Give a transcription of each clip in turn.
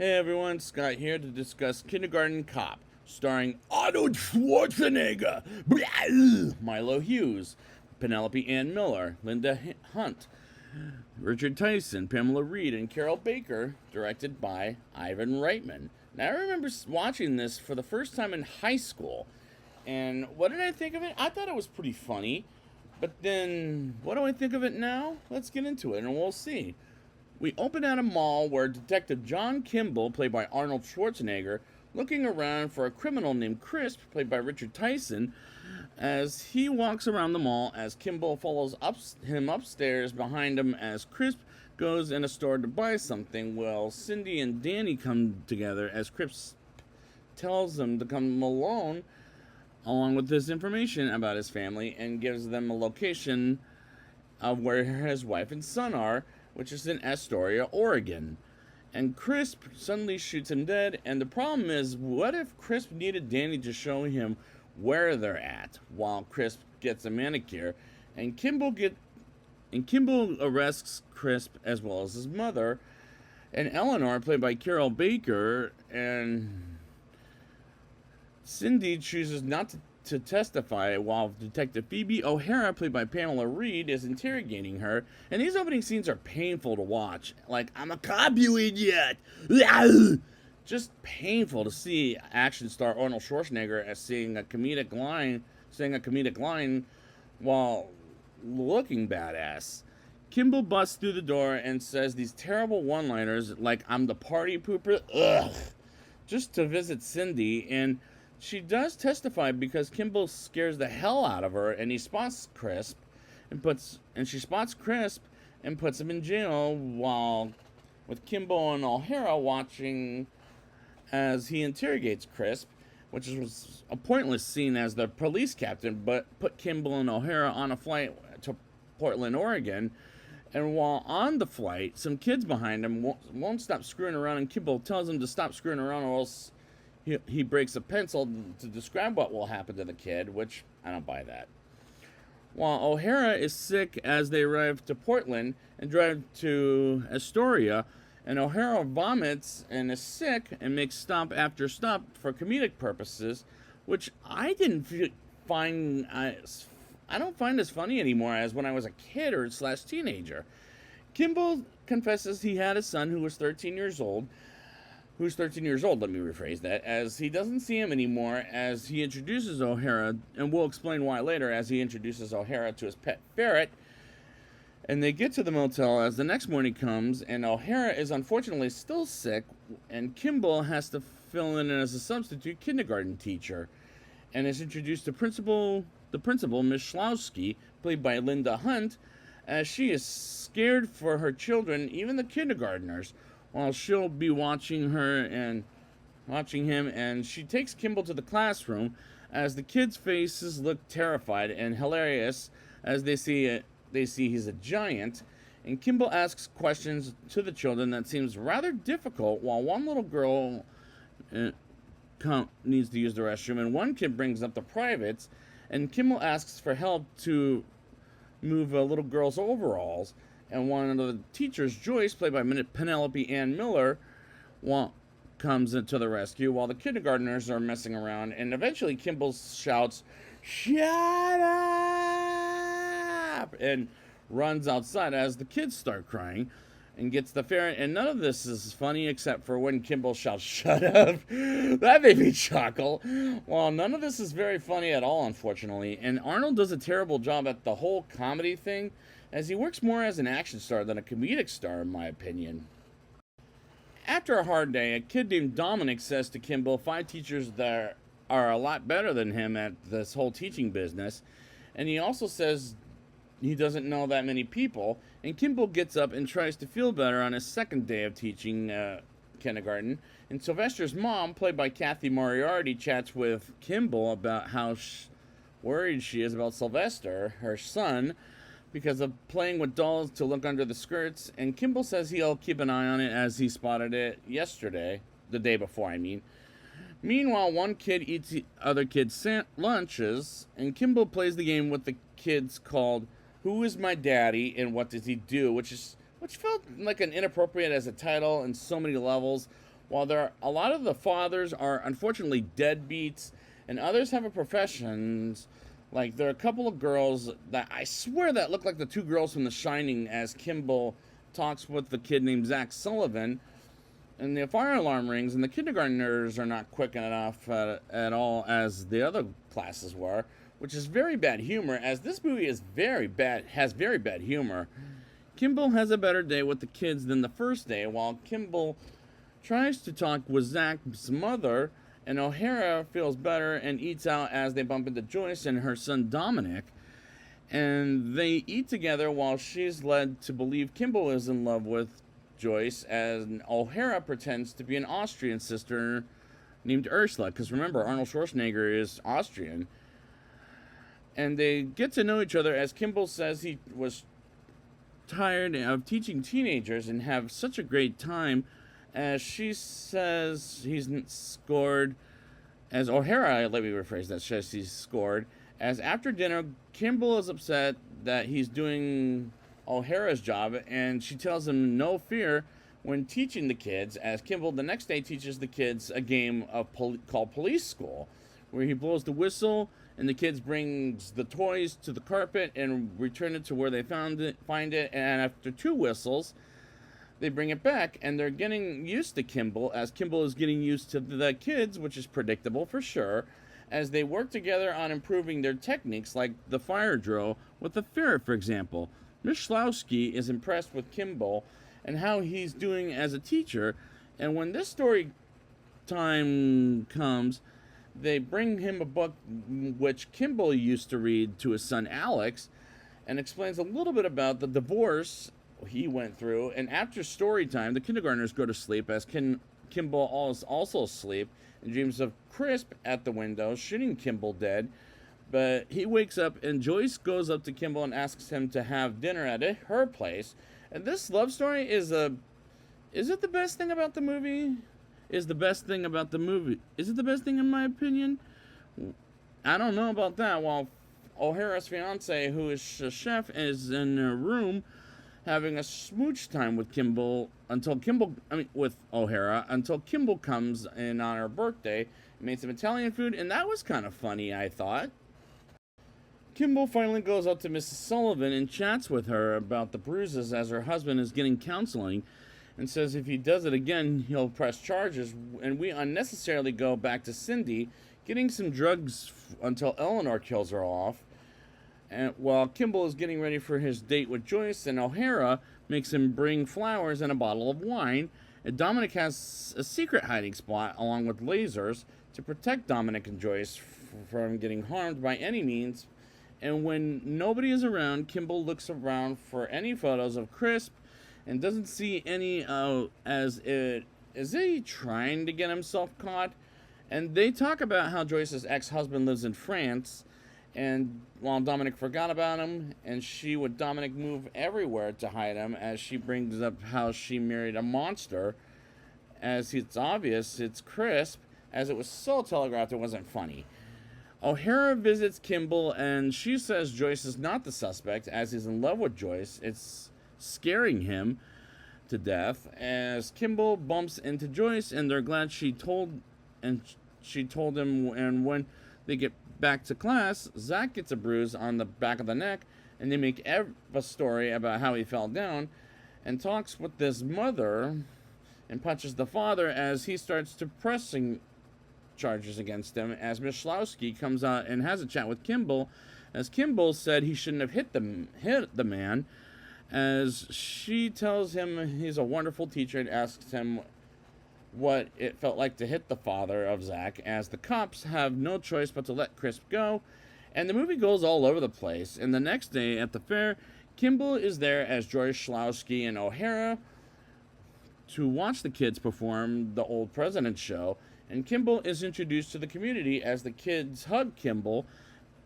Hey everyone, Scott here to discuss Kindergarten Cop, starring Arnold Schwarzenegger, Milo Hughes, Penelope Ann Miller, Linda Hunt, Richard Tyson, Pamela Reed, and Carol Baker, directed by Ivan Reitman. Now I remember watching this for the first time in high school, and what did I think of it? I thought it was pretty funny, but then what do I think of it now? Let's get into it and we'll see. We open at a mall where Detective John Kimball, played by Arnold Schwarzenegger, looking around for a criminal named Crisp, played by Richard Tyson, as he walks around the mall as Kimball follows him upstairs behind him as Crisp goes in a store to buy something. Well, Cindy and Danny come together as Crisp tells them to come alone along with this information about his family and gives them a location of where his wife and son are, which is in Astoria, Oregon. And Crisp suddenly shoots him dead, and the problem is, what if Crisp needed Danny to show him where they're at while Crisp gets a manicure, and Kimball arrests Crisp as well as his mother, and Eleanor, played by Carol Baker, and Cindy chooses not to testify while Detective Phoebe O'Hara, played by Pamela Reed, is interrogating her. And these opening scenes are painful to watch. Like, I'm a cop, you idiot! Just painful to see action star Arnold Schwarzenegger as saying a comedic line while looking badass. Kimball busts through the door and says these terrible one-liners like, I'm the party pooper, ugh, just to visit Cindy. And she does testify because Kimball scares the hell out of her, and he spots Crisp she spots Crisp and puts him in jail, while with Kimball and O'Hara watching as he interrogates Crisp, which was a pointless scene as the police captain, but put Kimball and O'Hara on a flight to Portland, Oregon. And while on the flight, some kids behind him won't stop screwing around, and Kimball tells them to stop screwing around or else he breaks a pencil to describe what will happen to the kid, which I don't buy that. While O'Hara is sick as they arrive to Portland and drive to Astoria, and O'Hara vomits and is sick and makes stop after stop for comedic purposes, which I don't find as funny anymore as when I was a kid or / teenager. Kimball confesses he had a son who's 13 years old, let me rephrase that, as he doesn't see him anymore, as he introduces O'Hara, and we'll explain why later, as he introduces O'Hara to his pet ferret. And they get to the motel as the next morning comes, and O'Hara is unfortunately still sick, and Kimball has to fill in as a substitute kindergarten teacher, and is introduced to the principal, Miss Schlowski, played by Linda Hunt, as she is scared for her children, even the kindergartners, while she'll be watching him, and she takes Kimball to the classroom as the kids' faces look terrified and hilarious as they see he's a giant, and Kimball asks questions to the children that seems rather difficult, while one little girl needs to use the restroom, and one kid brings up the privates, and Kimball asks for help to move a little girl's overalls. And one of the teachers, Joyce, played by Penelope Ann Miller, comes into the rescue while the kindergartners are messing around. And eventually Kimball shouts, "Shut up!" and runs outside as the kids start crying and gets the ferret. And none of this is funny except for when Kimball shouts, "Shut up!" That made me chuckle. Well, none of this is very funny at all, unfortunately. And Arnold does a terrible job at the whole comedy thing, as he works more as an action star than a comedic star, in my opinion. After a hard day, a kid named Dominic says to Kimball 5 teachers that are a lot better than him at this whole teaching business, and he also says he doesn't know that many people, and Kimball gets up and tries to feel better on his second day of teaching kindergarten, and Sylvester's mom, played by Kathy Moriarty, chats with Kimball about how worried she is about Sylvester, her son, because of playing with dolls to look under the skirts, and Kimball says he'll keep an eye on it as he spotted it the day before, I mean. Meanwhile, one kid eats the other kid's lunches, and Kimball plays the game with the kids called Who Is My Daddy and What Does He Do, which felt like an inappropriate as a title in so many levels, While a lot of the fathers are unfortunately deadbeats, and others have a professions. Like there are a couple of girls that I swear that look like the two girls from The Shining as Kimball talks with the kid named Zach Sullivan, and the fire alarm rings, and the kindergartners are not quick enough at all as the other classes were, which is very bad humor. As this movie is has very bad humor. Kimball has a better day with the kids than the first day, while Kimball tries to talk with Zach's mother, and O'Hara feels better and eats out as they bump into Joyce and her son Dominic. And they eat together while she's led to believe Kimball is in love with Joyce, as O'Hara pretends to be an Austrian sister named Ursula, because remember, Arnold Schwarzenegger is Austrian. And they get to know each other as Kimball says he was tired of teaching teenagers and have such a great time, as she says he's scored, as O'Hara, let me rephrase that, says he's scored, as after dinner, Kimball is upset that he's doing O'Hara's job, and she tells him no fear when teaching the kids, as Kimball the next day teaches the kids a game of called Police School, where he blows the whistle and the kids brings the toys to the carpet and return it to where they find it, and after two whistles, they bring it back, and they're getting used to Kimball, as Kimball is getting used to the kids, which is predictable for sure, as they work together on improving their techniques, like the fire drill with the ferret, for example. Miss Schlowski is impressed with Kimball and how he's doing as a teacher, and when this story time comes, they bring him a book which Kimball used to read to his son Alex, and explains a little bit about the divorce he went through. And after story time, the kindergartners go to sleep, as Kimball is also asleep and dreams of Crisp at the window shooting Kimball dead. But he wakes up, and Joyce goes up to Kimball and asks him to have dinner at her place. And this love story is it the best thing about the movie? Is it the best thing in my opinion? I don't know about that. While O'Hara's fiance, who is a chef, is in a room having a smooch time with with O'Hara, until Kimball comes in on her birthday, made some Italian food, and that was kind of funny, I thought. Kimball finally goes up to Mrs. Sullivan and chats with her about the bruises, as her husband is getting counseling, and says if he does it again, he'll press charges, and we unnecessarily go back to Cindy getting some drugs until Eleanor kills her off. And while Kimball is getting ready for his date with Joyce, and O'Hara makes him bring flowers and a bottle of wine, and Dominic has a secret hiding spot along with lasers to protect Dominic and Joyce from getting harmed by any means. And when nobody is around, Kimball looks around for any photos of Crisp and doesn't see any. Is he trying to get himself caught? And they talk about how Joyce's ex-husband lives in France, and while Dominic forgot about him, and she would Dominic move everywhere to hide him, as she brings up how she married a monster, as it's obvious it's Crisp, as it was so telegraphed it wasn't funny. O'Hara visits Kimball, and she says Joyce is not the suspect, as he's in love with Joyce. It's scaring him to death, as Kimball bumps into Joyce, and they're glad she told him. And when they get back to class, Zach gets a bruise on the back of the neck, and they make a story about how he fell down, and talks with his mother and punches the father, as he starts to pressing charges against him, as Miss Schlowski comes out and has a chat with Kimball, as Kimball said he shouldn't have hit the man, as she tells him he's a wonderful teacher and asks him what it felt like to hit the father of Zach, as the cops have no choice but to let Crisp go. And the movie goes all over the place. And the next day at the fair, Kimball is there as Joyce Schlowski and O'Hara to watch the kids perform the Old President show. And Kimball is introduced to the community as the kids hug Kimball.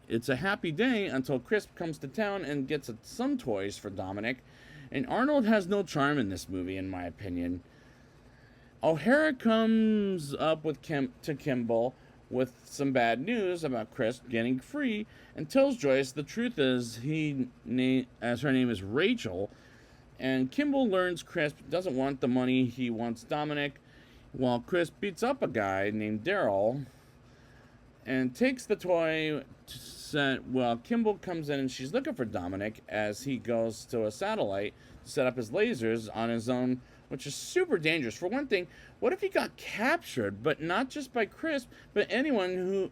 It's a happy day until Crisp comes to town and gets some toys for Dominic. And Arnold has no charm in this movie, in my opinion. O'Hara comes up to Kimball with some bad news about Crisp getting free, and tells Joyce the truth is as her name is Rachel, and Kimball learns Crisp doesn't want the money, he wants Dominic. while Chris beats up a guy named Daryl and takes the toy set. Well, Kimball comes in and she's looking for Dominic as he goes to a satellite to set up his lasers on his own, which is super dangerous. For one thing, what if he got captured, but not just by Chris, but anyone who...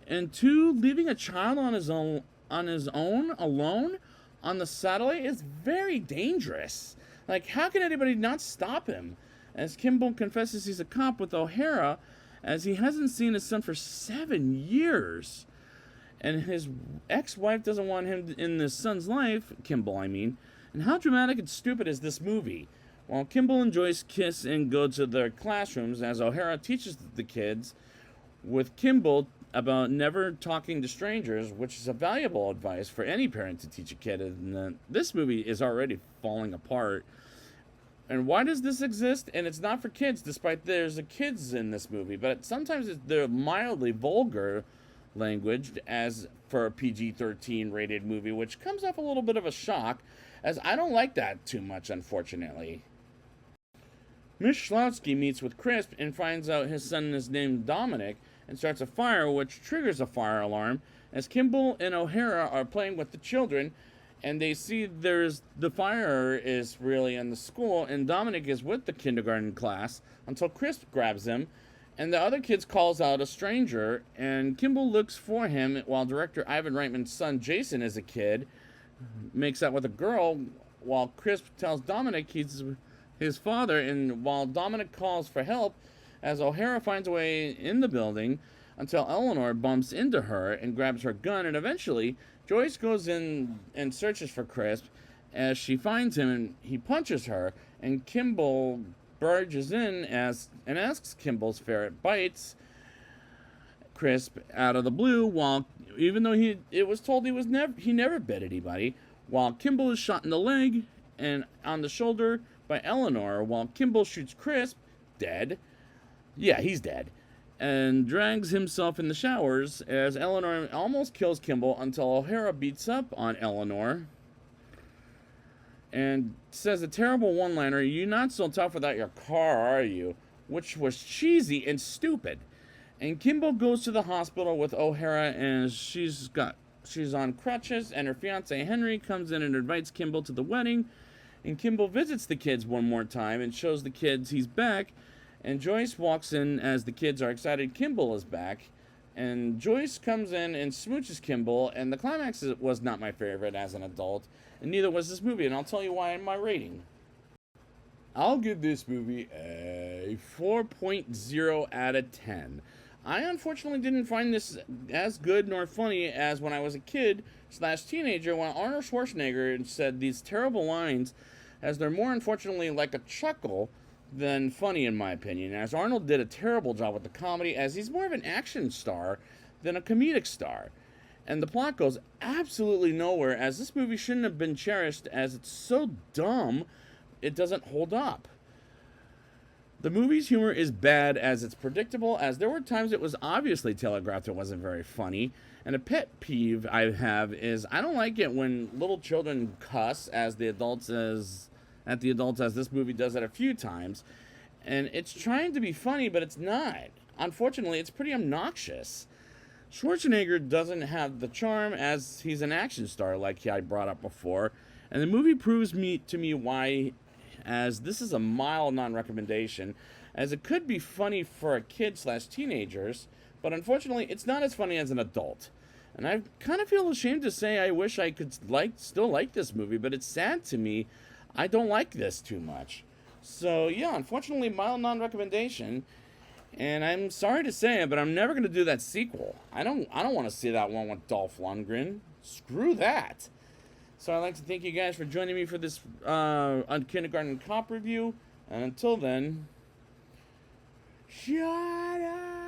And two, leaving a child on his own alone on the satellite is very dangerous. Like, how can anybody not stop him? As Kimball confesses he's a cop with O'Hara, as he hasn't seen his son for 7 years. And his ex-wife doesn't want him in his son's life, Kimball, I mean. And how dramatic and stupid is this movie? While Kimball and Joyce kiss and go to their classrooms, as O'Hara teaches the kids, with Kimball about never talking to strangers, which is a valuable advice for any parent to teach a kid. And this movie is already falling apart. And why does this exist? And it's not for kids, despite there's kids in this movie. But sometimes they're mildly vulgar language, as for a PG-13 rated movie, which comes off a little bit of a shock, as I don't like that too much, unfortunately. Miss Schlowski meets with Crisp and finds out his son is named Dominic and starts a fire, which triggers a fire alarm, as Kimball and O'Hara are playing with the children, and they see the fire is really in the school, and Dominic is with the kindergarten class until Crisp grabs him, and the other kids calls out a stranger, and Kimball looks for him while director Ivan Reitman's son Jason is a kid, makes out with a girl, while Crisp tells Dominic he's his father, and while Dominic calls for help, as O'Hara finds a way in the building until Eleanor bumps into her and grabs her gun, and eventually Joyce goes in and searches for Crisp. As she finds him, and he punches her, and Kimball barges in and asks Kimball's ferret bites Crisp out of the blue, while even though it was told he never bit anybody, while Kimball is shot in the leg and on the shoulder by Eleanor, while Kimball shoots Crisp dead. Yeah, he's dead. And drags himself in the showers as Eleanor almost kills Kimball until O'Hara beats up on Eleanor and says a terrible one-liner, "You're not so tough without your car, are you?" Which was cheesy and stupid. And Kimball goes to the hospital with O'Hara, and she's on crutches, and her fiance Henry comes in and invites Kimball to the wedding. And Kimball visits the kids one more time and shows the kids he's back. And Joyce walks in as the kids are excited Kimball is back. And Joyce comes in and smooches Kimball. And the climax was not my favorite as an adult. And neither was this movie. And I'll tell you why in my rating. I'll give this movie a 4.0 out of 10. I unfortunately didn't find this as good nor funny as when I was a kid / teenager when Arnold Schwarzenegger said these terrible lines, as they're more unfortunately like a chuckle than funny in my opinion, as Arnold did a terrible job with the comedy, as he's more of an action star than a comedic star. And the plot goes absolutely nowhere, as this movie shouldn't have been cherished, as it's so dumb it doesn't hold up. The movie's humor is bad, as it's predictable, as there were times it was obviously telegraphed it wasn't very funny. And a pet peeve I have is I don't like it when little children cuss at the adults as this movie does it a few times. And it's trying to be funny, but it's not. Unfortunately, it's pretty obnoxious. Schwarzenegger doesn't have the charm, as he's an action star like I brought up before. And the movie proves to me why, as this is a mild non-recommendation, as it could be funny for a kid / teenagers, but unfortunately it's not as funny as an adult. And I kind of feel ashamed to say I wish I could still like this movie, but it's sad to me. I don't like this too much. So yeah, unfortunately, mild non-recommendation. And I'm sorry to say it, but I'm never gonna do that sequel. I don't want to see that one with Dolph Lundgren. Screw that. So I'd like to thank you guys for joining me for this Kindergarten Cop review. And until then, shut up.